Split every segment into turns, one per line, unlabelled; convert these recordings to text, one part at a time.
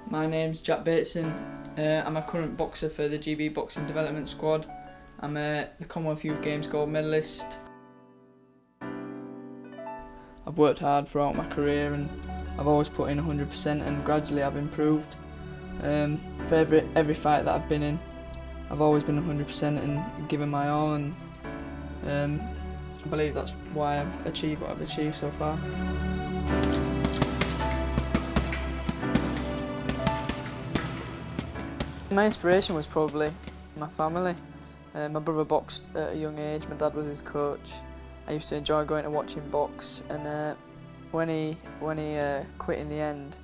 My name's Jack Bateson. I'm a current boxer for the GB Boxing Development Squad. I'm the Commonwealth Youth Games gold medalist. I've worked hard throughout my career and I've always put in 100%, and gradually I've improved. For every fight that I've been in, I've always been 100% and given my all, and I believe that's why I've achieved what I've achieved so far. My inspiration was probably my family. My brother boxed at a young age, my dad was his coach. I used to enjoy going to watch him box, and when he quit in the end,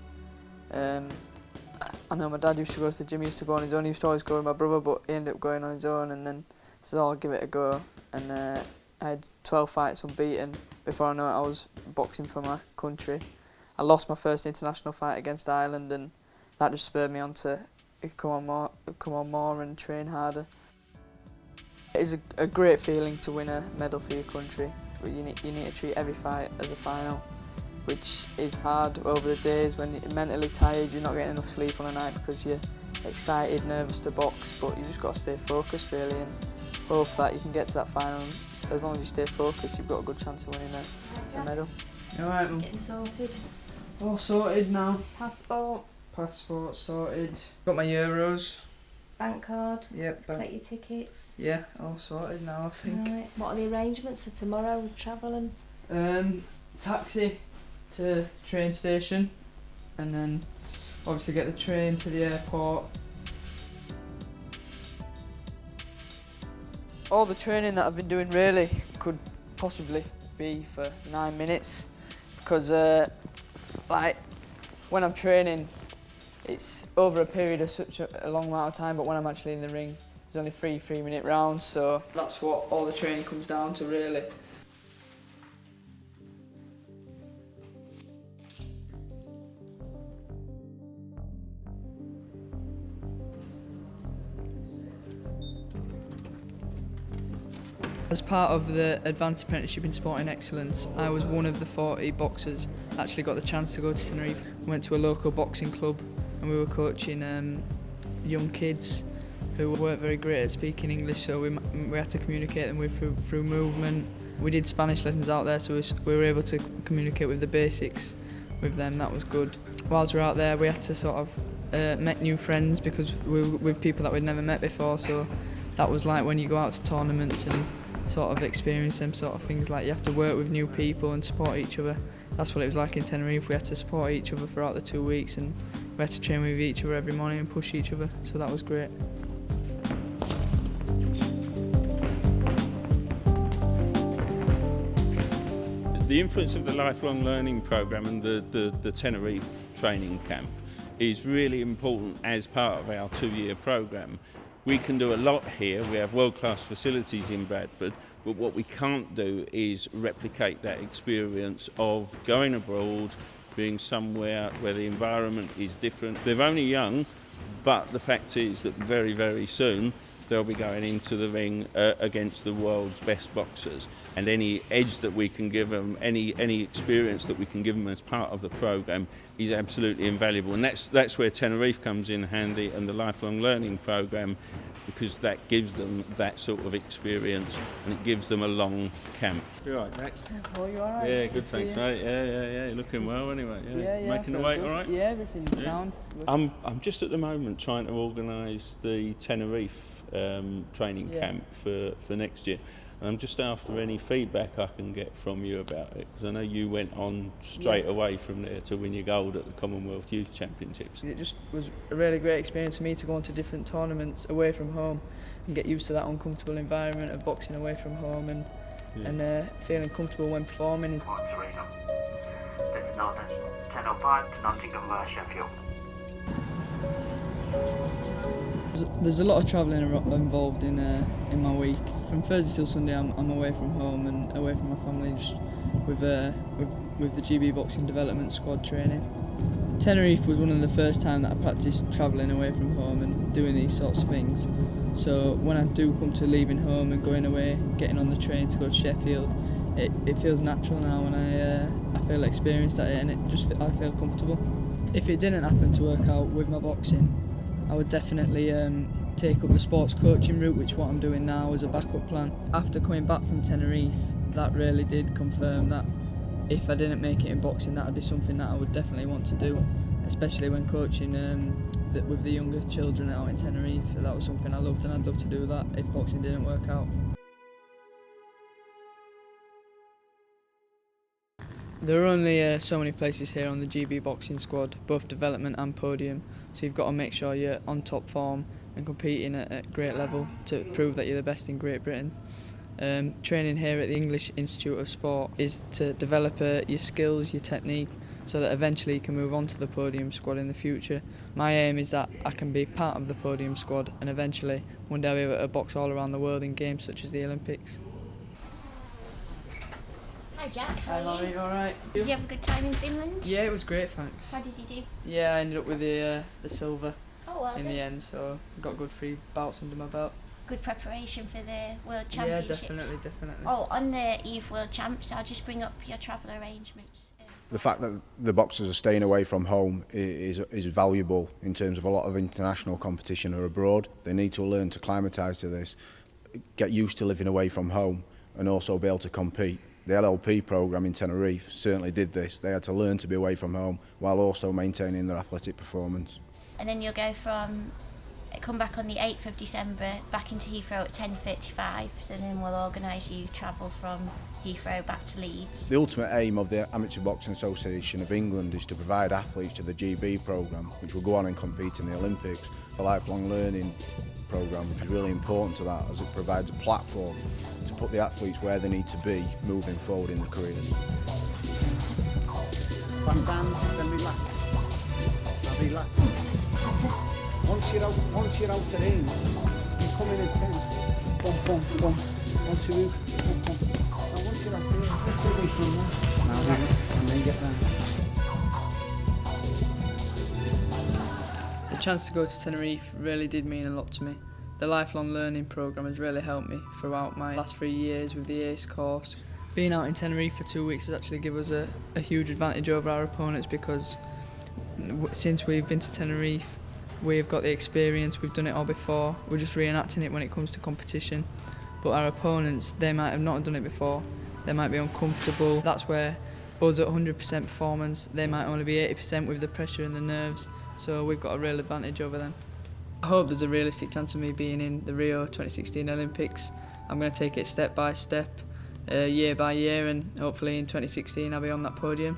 I know my dad used to go to the gym, he used to go on his own, he used to always go with my brother, but he ended up going on his own, and then I said, I'll give it a go. And I had 12 fights unbeaten. Before I know it, I was boxing for my country. I lost my first international fight against Ireland, and that just spurred me on to come on more and train harder. It is a great feeling to win a medal for your country, but you need to treat every fight as a final, which is hard over the days when you're mentally tired, you're not getting enough sleep on a night because you're excited, nervous to box, but you just got to stay focused really and hope that you can get to that final. As long as you stay focused, you've got a good chance of winning a medal.
Alright, Mum. Getting sorted.
All sorted now.
Passport.
Passport sorted. Got my euros.
Bank card.
Yep.
Collect your tickets.
Yeah, all sorted now I think.
Right. What are the arrangements for tomorrow with travel and?
Taxi to train station, and then obviously get the train to the airport. All the training that I've been doing really could possibly be for 9 minutes, because like when I'm training it's over a period of such a long amount of time, but when I'm actually in the ring there's only 3 3-minute rounds, so that's what all the training comes down to really. As part of the Advanced Apprenticeship in Sporting Excellence, I was one of the 40 boxers that actually got the chance to go to Tenerife. We went to a local boxing club and we were coaching young kids who weren't very great at speaking English, so we had to communicate them with through movement. We did Spanish lessons out there, so we were able to communicate with the basics with them. That was good. Whilst we were out there, we had to sort of make new friends because we were with people that we'd never met before, so that was like when you go out to tournaments and sort of experience them sort of things, like you have to work with new people and support each other. That's what it was like in Tenerife. We had to support each other throughout the 2 weeks, and we had to train with each other every morning and push each other, so that was great.
The influence of the lifelong learning programme and the Tenerife training camp is really important as part of our 2-year programme. We can do a lot here, we have world-class facilities in Bradford, but what we can't do is replicate that experience of going abroad, being somewhere where the environment is different. They're only young, but the fact is that very, very soon they'll be going into the ring against the world's best boxers, and any edge that we can give them, any experience that we can give them as part of the programme is absolutely invaluable, and that's where Tenerife comes in handy, and the lifelong learning programme, because that gives them that sort of experience and it gives them a long camp. You all right, Max?
Oh, you all right?
Yeah, good, thanks, mate. Yeah, you're looking well anyway. Yeah. Making the weight all right?
Yeah, everything's sound.
I'm just at the moment trying to organise the Tenerife training camp for next year, and I'm just after any feedback I can get from you about it, because I know you went on straight away from there to win your gold at the Commonwealth Youth Championships.
It just was a really great experience for me to go on to different tournaments away from home and get used to that uncomfortable environment of boxing away from home, and feeling comfortable when performing.
This is Northern 10:05 to Nottingham, Sheffield.
There's a lot of travelling involved in my week. From Thursday till Sunday I'm away from home and away from my family, just with the GB Boxing Development Squad training. Tenerife was one of the first time that I practiced travelling away from home and doing these sorts of things. So when I do come to leaving home and going away, getting on the train to go to Sheffield, it feels natural now, and I feel experienced at it, and I feel comfortable. If it didn't happen to work out with my boxing, I would definitely take up the sports coaching route, which is what I'm doing now as a backup plan. After coming back from Tenerife, that really did confirm that if I didn't make it in boxing, that would be something that I would definitely want to do, especially when coaching with the younger children out in Tenerife. That was something I loved, and I'd love to do that if boxing didn't work out. There are only so many places here on the GB boxing squad, both development and podium, so you've got to make sure you're on top form and competing at a great level to prove that you're the best in Great Britain. Training here at the English Institute of Sport is to develop your skills, your technique, so that eventually you can move on to the podium squad in the future. My aim is that I can be part of the podium squad, and eventually one day I'll be able to box all around the world in games such as the Olympics.
Hi Jack,
Hi Laurie, alright?
Did you have a good time in Finland?
Yeah, it was great, thanks.
How did you do?
Yeah, I ended up with the silver
Oh, well
in
done.
the end, so got good 3 bouts under my belt.
Good preparation for the World Championships.
Yeah, definitely.
Oh, on the Eve World Champs, I'll just bring up your travel arrangements.
The fact that the boxers are staying away from home is valuable in terms of a lot of international competition or abroad. They need to learn to acclimatise to this, get used to living away from home, and also be able to compete. The LLP programme in Tenerife certainly did this. They had to learn to be away from home while also maintaining their athletic performance.
And then you'll come back on the 8th of December, back into Heathrow at 10:35, so then we'll organise you travel from Heathrow back to Leeds.
The ultimate aim of the Amateur Boxing Association of England is to provide athletes to the GB programme, which will go on and compete in the Olympics. The lifelong learning programme is really important to that, as it provides a platform to put the athletes where they need to be moving forward in their careers.
Fast hands, then relax. Now relax. Once you're out of range, you come in at 10. Bump, bump, bump. Once you move, bump, bump. Now once you're out there, get away from that. Now relax, and then get down.
The chance to go to Tenerife really did mean a lot to me. The lifelong learning programme has really helped me throughout my last 3 years with the ACE course. Being out in Tenerife for 2 weeks has actually given us a huge advantage over our opponents, because since we've been to Tenerife, we've got the experience, we've done it all before, we're just reenacting it when it comes to competition. But our opponents, they might have not done it before, they might be uncomfortable. That's where us at 100% performance, they might only be 80% with the pressure and the nerves, so we've got a real advantage over them. I hope there's a realistic chance of me being in the Rio 2016 Olympics. I'm going to take it step by step, year by year, and hopefully in 2016 I'll be on that podium.